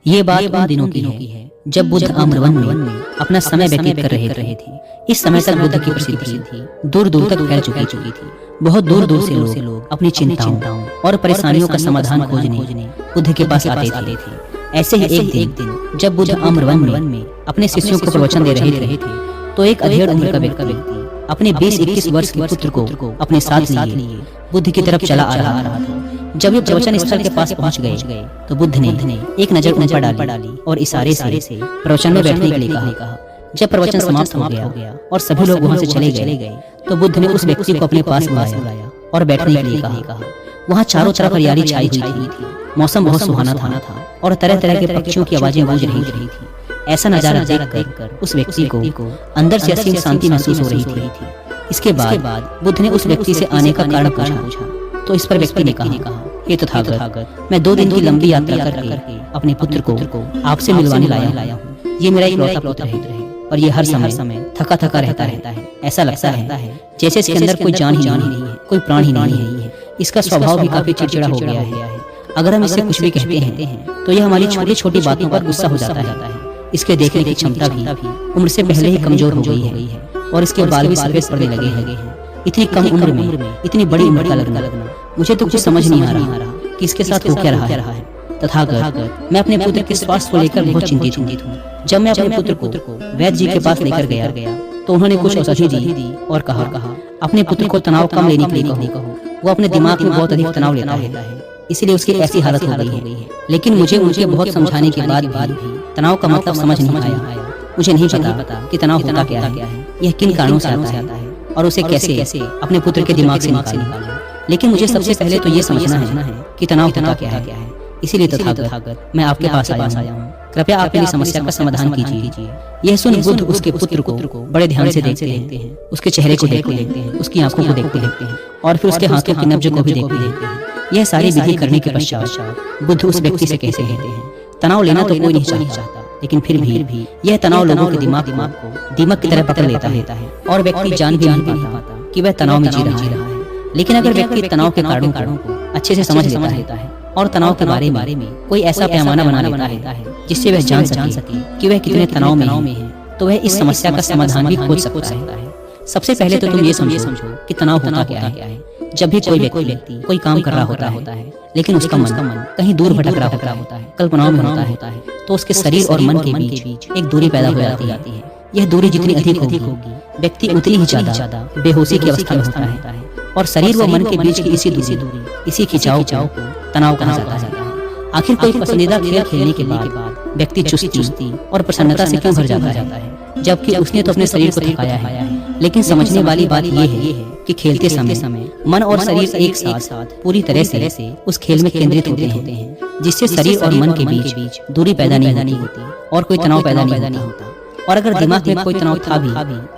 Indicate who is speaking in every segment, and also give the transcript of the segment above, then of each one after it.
Speaker 1: ये बात उन दिनों की है जब बुद्ध आम्रवन में अपना समय व्यतीत कर रहे थे। इस समय तक बुद्ध की प्रसिद्धि दूर दूर तक फैल चुकी थी। बहुत दूर दूर से लोग अपनी चिंताओं और परेशानियों का समाधान खोजने बुद्ध के पास आते थे। ऐसे ही एक दिन जब बुद्ध आम्रवन में अपने शिष्यों को प्रवचन दे रहे थे तो एक अधेड़ उम्र का व्यक्ति अपने 20-21 वर्ष के पुत्र को अपने साथ लिए बुद्ध की तरफ चला आ रहा था। जब ये प्रवचन स्थल के पास पहुंच गए तो बुद्ध ने एक नजर उन पर डाली और इशारे से प्रवचन में बैठने के लिए कहा। जब प्रवचन समाप्त हो गया और सभी लोग वहां से चले गए तो बुद्ध ने उस व्यक्ति को अपने पास बुलाया और बैठने के लिए कहा। वहाँ चारों तरफ हरियाली छाई हुई थी। मौसम बहुत सुहाना था और तरह तरह के पक्षियों की आवाजें गूंज रही थी। ऐसा नजारा देखकर उस व्यक्ति को अंदर से असीम शांति महसूस हो रही थी। इसके बाद बुद्ध ने उस व्यक्ति से आने का कारण पूछा तो इस पर व्यक्ति ने कहा, हे तथागत, मैं 2 दिन की लंबी यात्रा करके अपने पुत्र को आपसे मिलवाने लाया हूँ। ये मेरा इकलौता पुत्र है और ये हर समय थका रहता है। ऐसा लगता है जैसे इसके अंदर कोई जान ही नहीं है, कोई प्राण ही नहीं है। इसका स्वभाव भी काफी चिड़चिड़ा हो गया है। अगर हम इसे कुछ भी कहते हैं तो यह हमारी छोटी छोटी बातों पर गुस्सा हो जाता है। इसके देखने की क्षमता भी उम्र से पहले ही कमजोर हो गई है और इसके बाल भी सफेद पड़ने लगे हैं। इतनी कम उम्र में इतनी बड़ी उम्र का लगना, मुझे तो कुछ समझ नहीं आ रहा कि इसके साथ हो क्या रहा है। तथागत, मैं अपने पुत्र के स्वास्थ्य को लेकर बहुत चिंतित हूँ। जब मैं अपने पुत्र को वैद्य जी के पास लेकर गया तो उन्होंने कुछ औषधि दी और कहा अपने पुत्र को तनाव कम लेने के लिए कहो। वो अपने दिमाग में बहुत अधिक तनाव लेता है, इसलिए उसकी ऐसी हालत हो गई है। लेकिन मुझे उनके बहुत समझाने के बाद भी तनाव का मतलब समझ नहीं आया। मुझे नहीं पता कि तनाव होता क्या है, यह किन कारणों से आता है और उसे कैसे अपने पुत्र के दिमाग से निकालें। लेकिन मुझे सबसे पहले तो ये समझना है कि तनाव होता क्या है। इसीलिए तथागत, मैं आपके पास आया हूँ। कृपया आप मेरी समस्या का समाधान कीजिए। यह सुन बुद्ध उसके पुत्र को बड़े ध्यान से देखते हैं, उसके चेहरे को देखते हैं, उसकी आंखों को देखते हैं और फिर उसके हाथों की नब्ज को भी देखते हैं। यह सारी विधि करने के पश्चात बुद्ध उस व्यक्ति से कहते हैं, तनाव लेना तो कोई नहीं चाहता, लेकिन फिर भी यह तनाव लोगों के दिमाग को दीमक की तरह पकड़ लेता है और व्यक्ति जान भी नहीं पाता कि वह तनाव में जी रहा है। लेकिन अगर व्यक्ति तनाव के कारणों को अच्छे से समझ लेता है और तनाव के बारे में कोई ऐसा पैमाना बना लेता है जिससे वह जान सके कि वह कितने तनाव में है, तो वह इस समस्या का समाधान भी खोज सकता है। सबसे पहले तो तुम ये समझो कि तनाव होता क्या है। जब भी कोई व्यक्ति कोई काम कर रहा होता है लेकिन उसका मन कहीं दूर भटक रहा होता है, कल्पनाओं में होता है, तो उसके शरीर और मन के बीच एक दूरी पैदा हो जाती है। यह दूरी जितनी अधिक होगी व्यक्ति उतनी ही ज्यादा बेहोशी की अवस्था में होता है और शरीर व मन के बीच की इसी दूरी, इसी खिंचाव को तनाव कहा जाता है। आखिर कोई पसंदीदा खेल खेलने के बाद व्यक्ति चुस्ती और प्रसन्नता से क्यों भर जाता है, जबकि उसने तो अपने शरीर को थकाया है। लेकिन समझने वाली बात यह है कि खेलते समय मन और शरीर एक साथ पूरी तरह से उस खेल में केंद्रित होते हैं, जिससे शरीर और मन के बीच दूरी पैदा नहीं होती और कोई तनाव पैदा नहीं होता। और अगर दिमाग में कोई तनाव था भी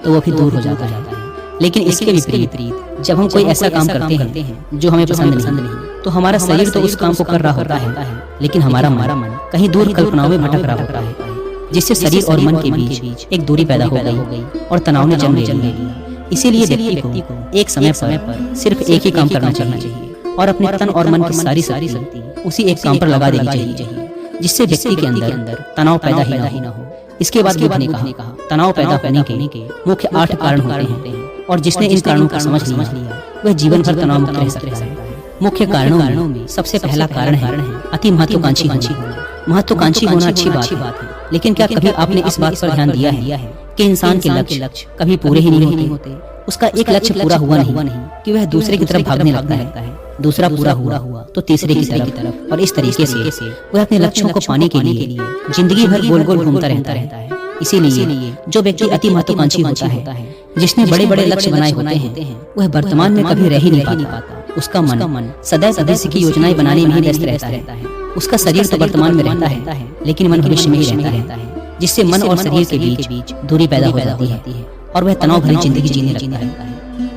Speaker 1: तो वो भी दूर हो जाता है। लेकिन इसके विपरीत जब हम कोई ऐसा काम करते हैं जो हमें पसंद नहीं, तो हमारा शरीर तो उस काम को कर रहा होता है, लेकिन हमारा मन कहीं दूर कल्पनाओं में भटक रहा होता है, जिससे शरीर और मन के बीच एक दूरी पैदा हो गई और तनाव ने जन्म ले लिया। इसीलिए व्यक्ति को एक समय पर सिर्फ एक ही काम करना चाहिए और अपने तन और मन की सारी शक्ति उसी एक काम पर लगा देनी चाहिए, जिससे व्यक्ति के अंदर तनाव पैदा ही ना हो। इसके बाद बुद्ध ने कहा, तनाव पैदा होने के मुख्य 8 कारण होते हैं और जिसने इन कारणों को समझ लिया वह जीवन भर तनाव मुक्त रह सकता है। मुख्य कारणों में सबसे पहला कारण है अति महत्वाकांक्षी होना। महत्वाकांक्षी होना अच्छी बात है, लेकिन क्या कभी आपने इस बात पर ध्यान दिया है कि इंसान के लक्ष्य कभी पूरे ही नहीं होते। उसका एक लक्ष्य पूरा हुआ नहीं कि वह दूसरे की तरफ भागने लगता है, दूसरा पूरा हुआ तो तीसरे की तरफ, और इस तरीके से वह अपने लक्ष्यों को पाने के लिए जिंदगी भर गोल गोल घूमता रहता है। इसीलिए जो व्यक्ति अति महत्वाकांक्षी होता है, जिसने बड़े बड़े लक्ष्य बनाए होते हैं, वह वर्तमान में कभी रह ही नहीं पाता। उसका मन सदैव भविष्य की योजनाएं बनाने में ही व्यस्त रहता है। उसका शरीर तो वर्तमान में रहता है, लेकिन मन भविष्य में ही रहता है, जिससे मन और शरीर के बीच दूरी पैदा हो जाती है और वह तनाव भरी जिंदगी जीने लगता है।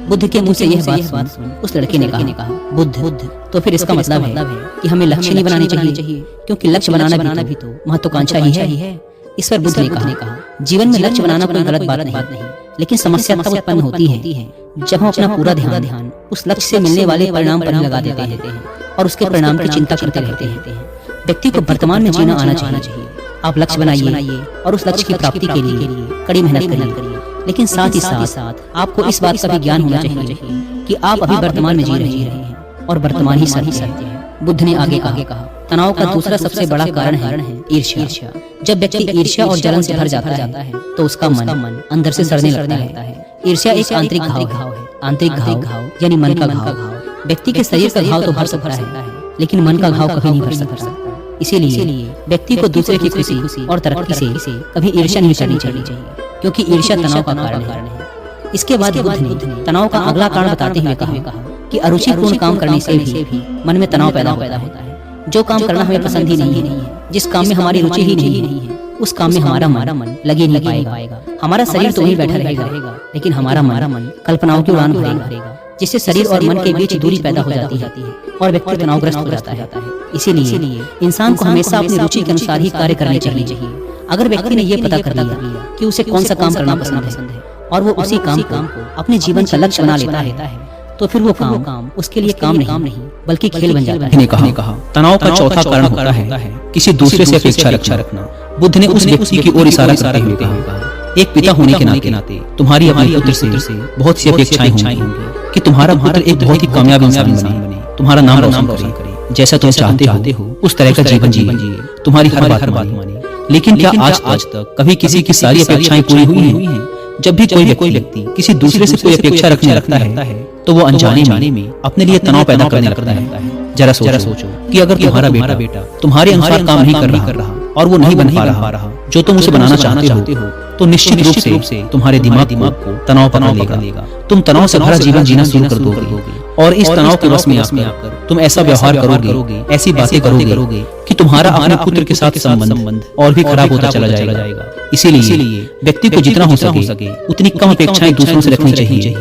Speaker 1: बुद्ध के मुंह से यह बात सुन उस लड़के ने कहा, बुद्ध, तो फिर इसका मतलब है कि हमें लक्ष्य नहीं बनाने चाहिए, क्योंकि लक्ष्य बनाना भी तो महत्वाकांक्षा ही है। इस पर बुद्ध ने कहा, जीवन में लक्ष्य बनाना कोई गलत बात नहीं, लेकिन समस्या तब उत्पन्न होती है जब हम अपना पूरा ध्यान उस लक्ष्य से मिलने वाले परिणाम पर लगा देते हैं और उसके परिणाम की चिंता करते रहते हैं। व्यक्ति को वर्तमान में जीना आना चाहिए। आप लक्ष्य बनाइए और उस लक्ष्य की प्राप्ति के लिए कड़ी मेहनत करिए, लेकिन साथ ही साथ आपको इस बात का भी ज्ञान होना चाहिए कि आप अभी वर्तमान में जी रहे हैं और वर्तमान ही सत्य है। बुद्ध ने आगे कहा, तनाव का दूसरा सबसे बड़ा कारण है ईर्ष्या। जब व्यक्ति ईर्ष्या और जलन से भर जाता है तो उसका मन अंदर से सड़ने लगता है। ईर्ष्या एक आंतरिक घाव है। आंतरिक घाव यानी मन का घाव। व्यक्ति के शरीर का घाव तो भर सकता है, लेकिन मन का घाव कभी नहीं भर सकता। इसीलिए व्यक्ति को दूसरे की खुशी और तरक्की से कभी ईर्ष्या नहीं करनी चाहिए, क्योंकि ईर्ष्या तनाव का कारण है। इसके बाद बुद्ध ने तनाव का अगला कारण बताते हुए कहा कि अरुचिपूर्ण काम करने से भी मन में तनाव पैदा होता है। जो काम करना हमें पसंद ही नहीं है, जिस काम में हमारी रुचि ही नहीं है, उस काम में हमारा मन लगे नहीं पाएगा। हमारा शरीर तो वहीं बैठा रहेगा, लेकिन हमारा मन कल्पनाओं की उड़ान भरेगा, जिससे शरीर और मन के बीच दूरी पैदा हो जाती है और व्यक्ति तनावग्रस्त हो जाता है। इसीलिए इंसान को हमेशा अपनी रुचि के अनुसार ही कार्य करने चाहिए। अगर व्यक्ति ने ये पता कर लिया कि उसे कौन सा काम करना पसंद है और वो उसी काम को अपने जीवन का लक्ष्य बना लेता है, तो फिर वो काम उसके लिए काम नहीं बल्कि खेल बन जाता है।
Speaker 2: कहा तनाव का चौथा कारण होता है किसी दूसरे से अपेक्षा रखना। बुद्ध ने उस व्यक्ति की ओर इशारा करते हुए कहा, एक पिता होने के नाते तुम्हारी अपने पुत्र से बहुत सी अपेक्षाएं होंगी कि तुम्हारा पुत्र एक बहुत ही कामयाब इंसान बने, तुम्हारा नाम रोशन करे, जैसा तुम चाहते हो उस तरह का जीवन जिए, तुम्हारी हर बात माने। लेकिन क्या आज तक कभी किसी की सारी अपेक्षाएं पूरी हुई हैं? जब भी कोई व्यक्ति किसी दूसरे से कोई अपेक्षा रखने लगता है तो वो अनजाने में अपने लिए तनाव पैदा करने लगता है। जरा सोचो कि अगर तुम्हारा बेटा तुम्हारे अनुसार काम नहीं कर रहा और वो नहीं बन पा रहा जो तुम उसे बनाना चाहते हो, तो निश्चित रूप से तुम्हारे दिमाग को तनाव पकड़ लेगा। तुम तनाव से भरा जीवन जीना शुरू कर दोगे और इस तनाव के वश में आकर तुम ऐसा व्यवहार करोगे, ऐसी बातें करोगे कि तुम्हारा अपने पुत्र के साथ संबंध और भी खराब होता चला जाएगा। इसीलिए व्यक्ति को जितना हो सके उतनी कम अपेक्षाएं दूसरों से रखनी चाहिए,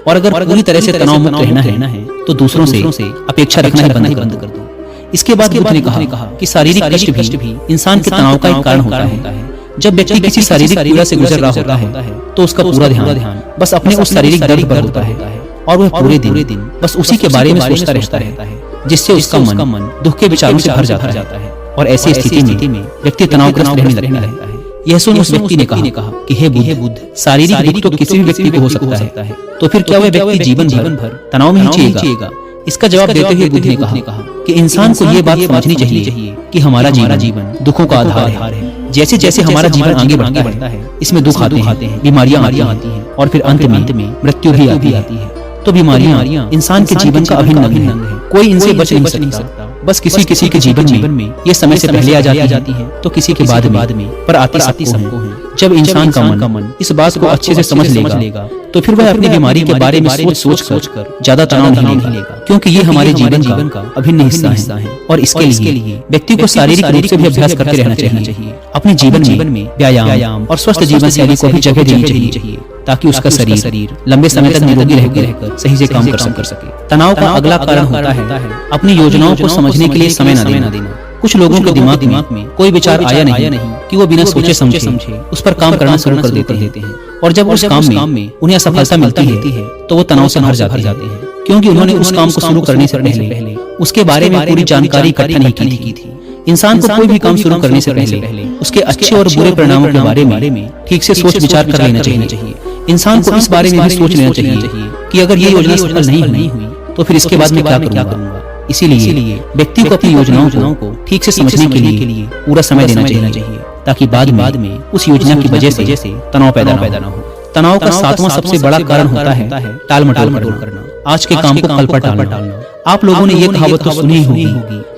Speaker 2: और अगर पूरी तरह से तनाव मुक्त रहना है तो दूसरों से अपेक्षा रखना ही बंद कर दो। इसके बाद बुद्ध ने कहा कि शारीरिक कष्ट भी इंसान के तनाव का एक कारण होता है। जब व्यक्ति किसी शारीरिक पीड़ा से गुजर रहा होता है तो उसका पूरा ध्यान बस अपने उस शारीरिक दर्द पर होता है और वह पूरे दिन बस उसी के बारे में सोचता रहता है, जिससे उसका मन दुख के विचारों से भर जाता है और ऐसी स्थिति में व्यक्ति तनावग्रस्त रहने लगता है। यह सुन उस व्यक्ति ने कहा कि हे बुद्ध, शारीरिक दुख तो किसी भी व्यक्ति को हो सकता है, तो फिर क्या वह व्यक्ति जीवन भर तनाव में ही जिएगा? इसका जवाब देते हुए बुद्ध ने कहा कि इंसान को यह बात समझनी चाहिए कि हमारा जीवन दुखों का आधार है। जैसे जैसे हमारा जीवन आगे बढ़ता है, इसमें दुख आते हैं, बीमारियां आती हैं और फिर अंत में मृत्यु भी आती है। तो बीमारियां इंसान के जीवन का अभिन्न अंग है, कोई इनसे बच नहीं सकता। बस किसी के जीवन में ये समय से पहले आ जाती है तो किसी के बाद में, पर आती सबको है। जब इंसान का मन इस बात को अच्छे से समझ लेगा तो फिर वह अपनी बीमारी के बारे में सोच कर ज्यादा तनाव नहीं लेगा, क्योंकि ये हमारे जीवन का अभिन्न हिस्सा है। और इसके लिए व्यक्ति को शारीरिक रूप से भी अभ्यास करते रहना चाहिए। अपने जीवन में व्यायाम और स्वस्थ जीवन शैली को भी जगह देनी चाहिए, ताकि उसका शरीर लंबे समय तक निरोगी रहकर सही से काम कर सके। तनाव का अगला कारण होता है अपनी योजनाओं को समझने के लिए समय न देना। कुछ लोगों के दिमाग में कोई विचार आया नहीं कि वो बिना सोचे समझे उस पर काम करना शुरू कर देते हैं, और जब उस काम में उन्हें असफलता मिलती है तो वो तनाव से भर जाते हैं, क्योंकि उन्होंने उस काम को शुरू करने से पहले उसके बारे में पूरी जानकारी इकट्ठा नहीं की थी। इंसान को कोई भी काम शुरू करने से पहले उसके अच्छे और बुरे परिणामों के बारे में ठीक से सोच विचार कर लेना चाहिए। इंसान को इस बारे में भी सोच लेना चाहिए कि अगर ये योजना सफल नहीं हुई तो फिर इसके बाद मैं क्या करूंगा। इसीलिए व्यक्ति को अपनी योजनाओं को ठीक से समझने के लिए पूरा समय देना चाहिए, ताकि बाद में उस योजना की वजह से तनाव पैदा न हो। तनाव का सातवां सबसे बड़ा कारण होता है टाल मटोल करना, आज के काम को कल पर टालना। आप लोगों ने ये कहावत तो सुनी होगी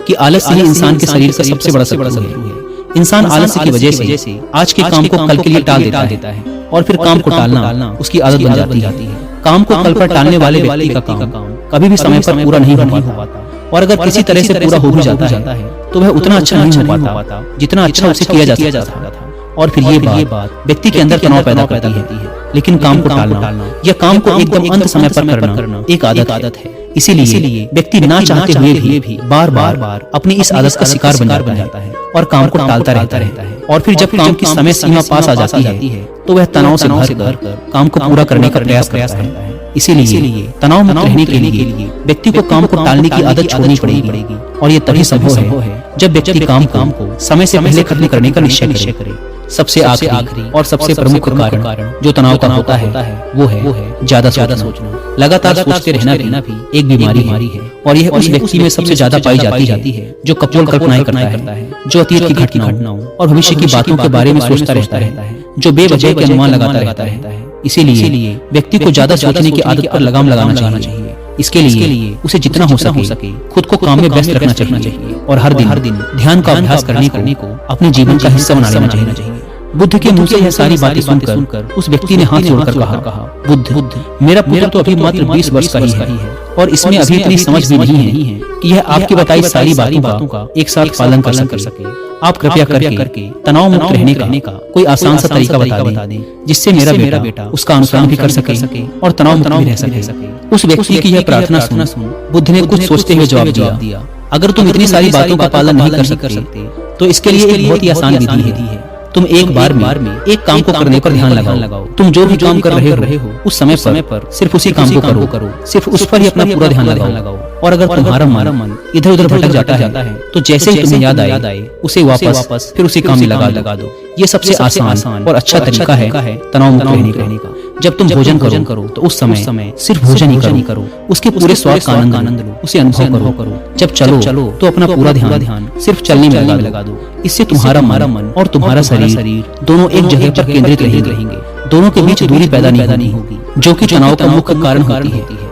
Speaker 2: कि आलस्य ही इंसान के शरीर का सबसे बड़ा शत्रु है। इंसान आलस्य की वजह से आज के काम को कल के लिए टाल देता है और फिर काम को टालना उसकी आदत बन जाती है। काम को कल पर टालने वाले व्यक्ति का काम कभी भी समय पर पूरा नहीं हो पाता, और अगर किसी तरह से पूरा हो भी जाता है तो वह उतना अच्छा नहीं हो पाता जितना अच्छा उसे किया जा सकता था। और फिर ये बात व्यक्ति के अंदर तनाव पैदा करती है। लेकिन काम को टालना या काम को एकदम अंत समय पर करना एक आदत है। इसीलिए व्यक्ति ना चाहते हुए भी बार बार अपनी इस आदत का शिकार बन जाता है और काम को टालता रहता है। और फिर जब काम की समय सीमा पास आ जाती है तो वह तनाव से भर कर काम को पूरा करने का प्रयास करता है। इसीलिए तनाव मुक्त रहने के लिए व्यक्ति को काम को टालने की आदत छोड़नी पड़ेगी, और ये तभी संभव है जब व्यक्ति काम को समय से पहले खत्म करने का निश्चय करे, सबसे आखिरी और सबसे प्रमुख कारण जो तनाव का होता है वो है ज्यादा सोचना। लगातार सोचते रहना भी एक बीमारी है और यह उस व्यक्ति में सबसे ज्यादा पाई जाती है जो कपोल कल्पनाएं करता है, जो अतीत की घटनाओं और भविष्य की बातों के बारे में सोचता रहता है, जो बेवजह के अनुमान लगाता रहता है। इसीलिए व्यक्ति को ज्यादा सोचने की आदत पर लगाम लगाना चाहिए। इसके लिए उसे जितना हो सके खुद को काम में व्यस्त रखना चाहिए और हर दिन ध्यान का अभ्यास करने को अपने जीवन का हिस्सा बना लेना चाहिए। बुद्ध के मुंह से यह सारी बातें सुनकर उस व्यक्ति ने हाथ जोड़कर कहा, बुद्ध, मेरा पुत्र तो अभी मात्र 20 वर्ष का ही है और इसमें अभी इतनी समझ भी नहीं है कि यह आपकी बताई सारी बातों का एक साथ पालन कर सके। आप कृपया करके तनाव मुक्त रहने का कोई आसान सा तरीका बता दें जिससे मेरा बेटा उसका अनुसरण भी कर सके और तनाव मुक्त भी रह सके। उस व्यक्ति की यह प्रार्थना सुन बुद्ध ने कुछ सोचते हुए जवाब दिया, अगर तुम इतनी सारी बातों का पालन नहीं कर सकते तो इसके लिए एक बहुत ही आसान विधि है। तुम एक बार में एक काम को करने पर ध्यान लगाओ। तुम जो भी काम कर रहे हो उस समय पर सिर्फ उसी काम को करो, सिर्फ उस पर ही अपना पूरा ध्यान लगाओ। और अगर तुम्हारा मन इधर उधर भटक जाता है तो जैसे ही तुम्हें याद आए उसे वापस फिर उसी काम में लगा दो। ये सबसे आसान और अच्छा तरीका है तनाव मुक्त रहने का। जब तुम भोजन करो तो उस समय सिर्फ भोजन ही करो, उसके पूरे स्वाद का आनंद लो, उसे अनुभव करो। जब चलो तो अपना पूरा ध्यान सिर्फ चलने में लगा दो। इससे तुम्हारा मन और तुम्हारा शरीर दोनों एक जगह पर केंद्रित रहेंगे। दोनों के बीच दूरी पैदा नहीं होगी जो कि तनाव का मुख्य कारण होती है।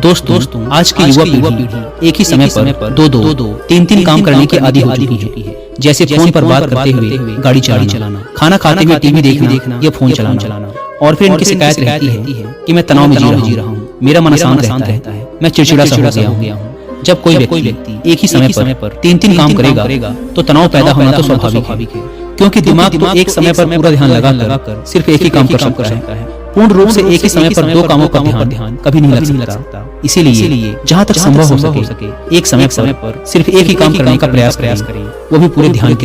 Speaker 2: दोस्तों, आज की युवा पीढ़ी एक ही समय पर दो तीन काम करने के आदी हो चुकी है। जैसे फोन पर बात करते हुए गाड़ी चलाना, खाना खाते हुए टीवी देखना या फोन चलाना। और फिर इनकी शिकायत रहती है कि मैं तनाव में जी रहा हूँ, मेरा मन अशांत रहता है, मैं चिड़चिड़ा सा हो गया हूँ। जब कोई व्यक्ति एक ही समय पर तीन काम करेगा तो तनाव पैदा होना तो स्वाभाविक है, क्योंकि दिमाग तो एक समय पर पूरा ध्यान लगाकर सिर्फ एक ही काम कर सकता है। पूर्ण रूप से एक ही समय पर दो कामों का ध्यान कभी नहीं लग सकता। इसीलिए जहाँ तक संभव हो सके एक समय पर सिर्फ एक ही काम करने का प्रयास करें, वो भी पूरे ध्यान के साथ।